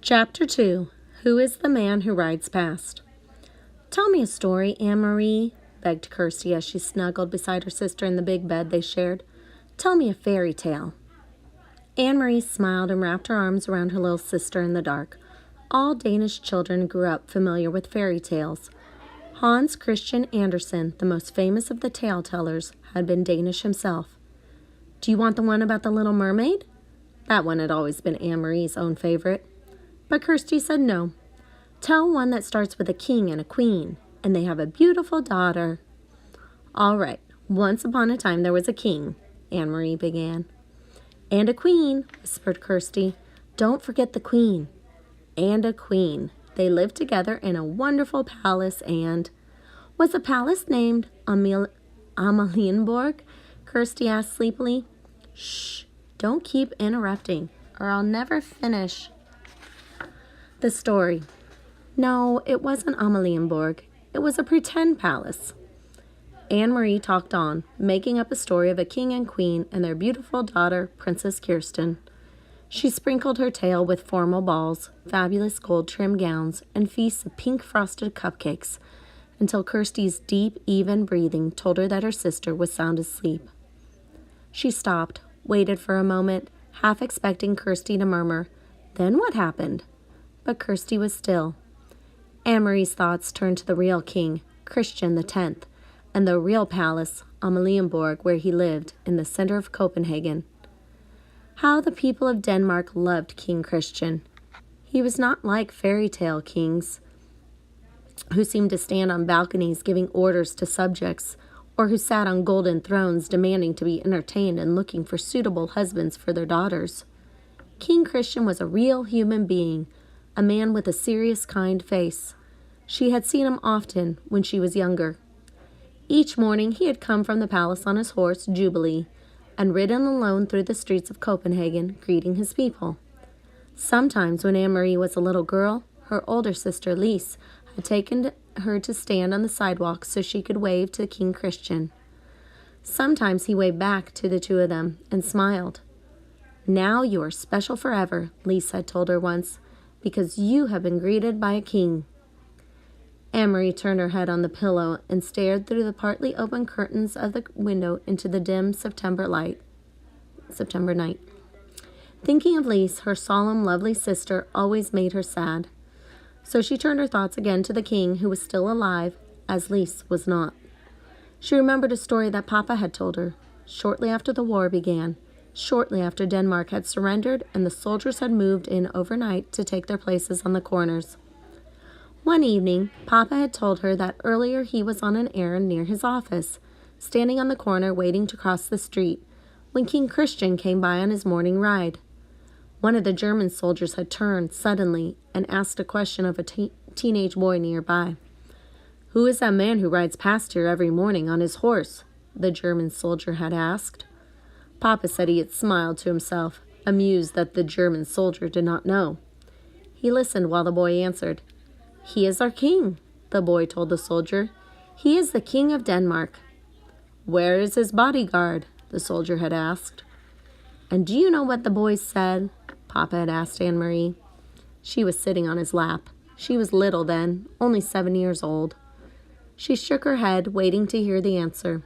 Chapter 2. Who is the man who rides past? Tell me a story, Anne-Marie, begged Kirsty as she snuggled beside her sister in the big bed they shared. Tell me a fairy tale. Anne-Marie smiled and wrapped her arms around her little sister in the dark. All Danish children grew up familiar with fairy tales. Hans Christian Andersen, the most famous of the tale-tellers, had been Danish himself. Do you want the one about the little mermaid? That one had always been Anne-Marie's own favorite. But Kirsty said no. Tell one that starts with a king and a queen, and they have a beautiful daughter. All right, once upon a time there was a king, Anne-Marie began. And a queen, whispered Kirsty. Don't forget the queen. And a queen. They lived together in a wonderful palace and... Was the palace named Amalienborg? Kirsty asked sleepily. Shh, don't keep interrupting, or I'll never finish the story. No, it wasn't Amalienborg. It was a pretend palace. Anne-Marie talked on, making up a story of a king and queen and their beautiful daughter, Princess Kirsten. She sprinkled her tale with formal balls, fabulous gold-trimmed gowns, and feasts of pink-frosted cupcakes, until Kirsty's deep, even breathing told her that her sister was sound asleep. She stopped, waited for a moment, half expecting Kirsty to murmur, "Then what happened?" But Kirsty was still. Anne-Marie's thoughts turned to the real king, Christian X, and the real palace, Amalienborg, where he lived, in the center of Copenhagen. How the people of Denmark loved King Christian. He was not like fairy tale kings, who seemed to stand on balconies giving orders to subjects, or who sat on golden thrones demanding to be entertained and looking for suitable husbands for their daughters. King Christian was a real human being, a man with a serious, kind face. She had seen him often when she was younger. Each morning he had come from the palace on his horse, Jubilee, and ridden alone through the streets of Copenhagen, greeting his people. Sometimes when Anne-Marie was a little girl, her older sister, Lise, had taken her to stand on the sidewalk so she could wave to King Christian. Sometimes he waved back to the two of them and smiled. Now you are special forever, Lise had told her once, because you have been greeted by a king. Anne-Marie turned her head on the pillow and stared through the partly open curtains of the window into the dim September night. Thinking of Lise, her solemn, lovely sister, always made her sad. So she turned her thoughts again to the king, who was still alive, as Lise was not. She remembered a story that Papa had told her, shortly after the war began, shortly after Denmark had surrendered and the soldiers had moved in overnight to take their places on the corners. One evening, Papa had told her that earlier he was on an errand near his office, standing on the corner waiting to cross the street, when King Christian came by on his morning ride. One of the German soldiers had turned suddenly and asked a question of a teenage boy nearby. "Who is that man who rides past here every morning on his horse?" the German soldier had asked. Papa said he had smiled to himself, amused that the German soldier did not know. He listened while the boy answered. "He is our king," the boy told the soldier. "He is the king of Denmark." "Where is his bodyguard?" the soldier had asked. "And do you know what the boy said?" Papa had asked Anne-Marie. She was sitting on his lap. She was little then, only 7 years old. She shook her head, waiting to hear the answer.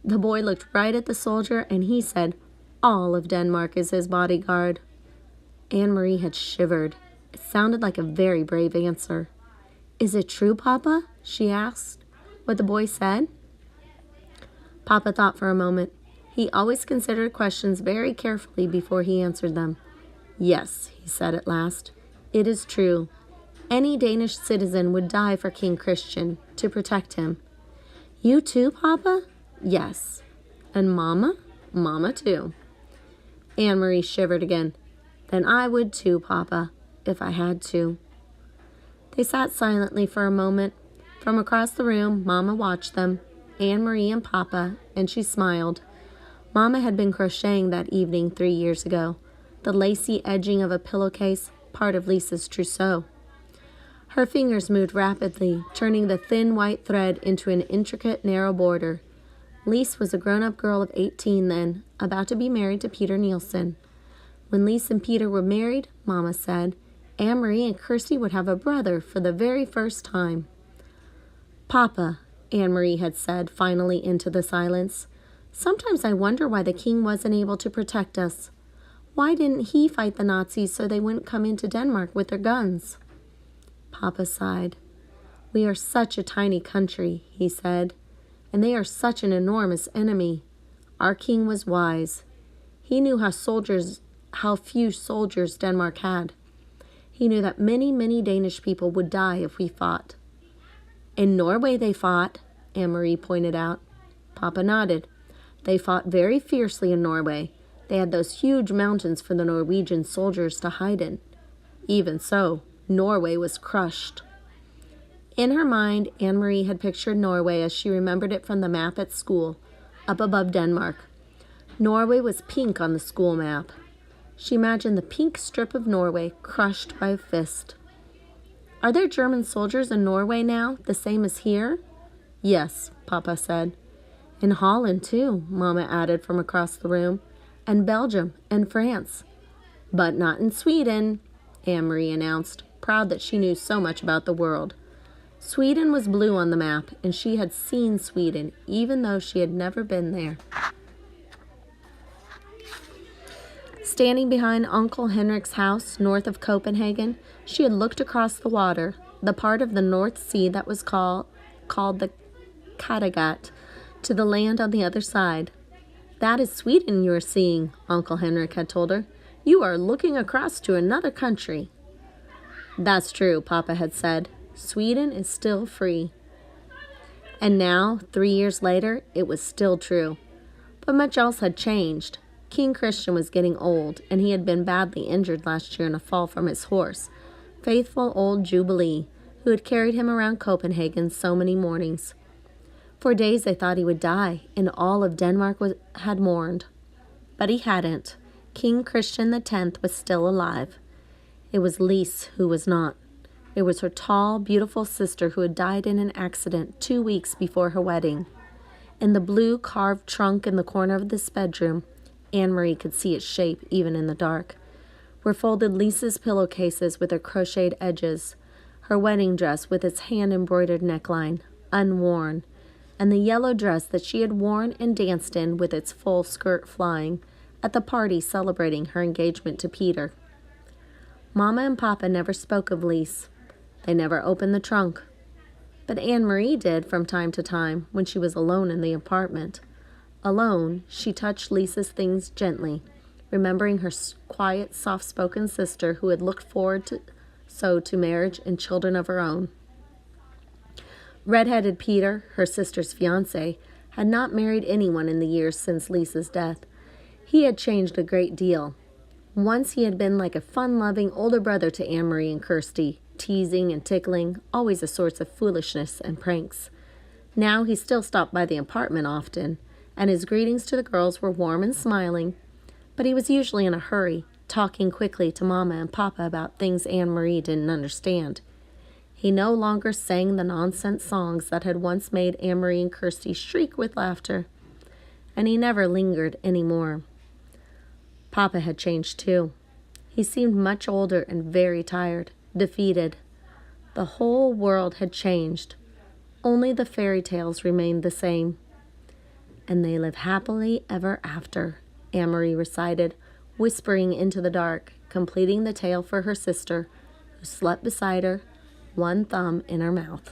The boy looked right at the soldier, and he said, "All of Denmark is his bodyguard." Anne-Marie had shivered. It sounded like a very brave answer. "Is it true, Papa?" she asked. What the boy said? Papa thought for a moment. He always considered questions very carefully before he answered them. "Yes," he said at last. "It is true. Any Danish citizen would die for King Christian, to protect him." "You too, Papa?" "Yes." "And Mama?" "Mama too." Anne-Marie shivered again. "Then I would too, Papa, if I had to." They sat silently for a moment. From across the room, Mama watched them, Anne-Marie and Papa, and she smiled. Mama had been crocheting that evening 3 years ago, the lacy edging of a pillowcase, part of Lisa's trousseau. Her fingers moved rapidly, turning the thin white thread into an intricate, narrow border. Lise was a grown-up girl of 18 then, about to be married to Peter Nielsen. When Lise and Peter were married, Mama said, Anne-Marie and Kirsty would have a brother for the very first time. "Papa," Anne-Marie had said, finally into the silence, "sometimes I wonder why the king wasn't able to protect us. Why didn't he fight the Nazis so they wouldn't come into Denmark with their guns?" Papa sighed. "We are such a tiny country," he said, "and they are such an enormous enemy. Our king was wise. He knew how few soldiers Denmark had. He knew that many, many Danish people would die if we fought." "In Norway they fought," Anne-Marie pointed out. Papa nodded. "They fought very fiercely in Norway. They had those huge mountains for the Norwegian soldiers to hide in. Even so, Norway was crushed." In her mind, Anne-Marie had pictured Norway as she remembered it from the map at school, up above Denmark. Norway was pink on the school map. She imagined the pink strip of Norway crushed by a fist. "Are there German soldiers in Norway now, the same as here?" "Yes," Papa said. "In Holland, too," Mama added from across the room, "and Belgium and France." "But not in Sweden," Anne-Marie announced, proud that she knew so much about the world. Sweden was blue on the map, and she had seen Sweden, even though she had never been there. Standing behind Uncle Henrik's house north of Copenhagen, she had looked across the water, the part of the North Sea that was called the Kattegat, to the land on the other side. "That is Sweden you are seeing," Uncle Henrik had told her. "You are looking across to another country." "That's true," Papa had said. "Sweden is still free." And now, 3 years later, it was still true. But much else had changed. King Christian was getting old, and he had been badly injured last year in a fall from his horse, faithful old Jubilee, who had carried him around Copenhagen so many mornings. For days they thought he would die, and all of Denmark had mourned. But he hadn't. King Christian X was still alive. It was Lise who was not. It was her tall, beautiful sister who had died in an accident 2 weeks before her wedding. In the blue carved trunk in the corner of this bedroom, Anne-Marie could see its shape even in the dark, were folded Lisa's pillowcases with their crocheted edges, her wedding dress with its hand-embroidered neckline, unworn, and the yellow dress that she had worn and danced in with its full skirt flying at the party celebrating her engagement to Peter. Mama and Papa never spoke of Lise. They never opened the trunk. But Anne-Marie did from time to time when she was alone in the apartment. Alone, she touched Lisa's things gently, remembering her quiet, soft-spoken sister who had looked forward to marriage and children of her own. Red-headed Peter, her sister's fiancé, had not married anyone in the years since Lisa's death. He had changed a great deal. Once he had been like a fun-loving older brother to Anne-Marie and Kirsty, teasing and tickling, always a source of foolishness and pranks. Now he still stopped by the apartment often, and his greetings to the girls were warm and smiling, but he was usually in a hurry, talking quickly to Mama and Papa about things Anne-Marie didn't understand. He no longer sang the nonsense songs that had once made Anne-Marie and Kirsty shriek with laughter, and he never lingered any more. Papa had changed too. He seemed much older and very tired, defeated. The whole world had changed. Only the fairy tales remained the same. "And they live happily ever after," Anne-Marie recited, whispering into the dark, completing the tale for her sister, who slept beside her, one thumb in her mouth.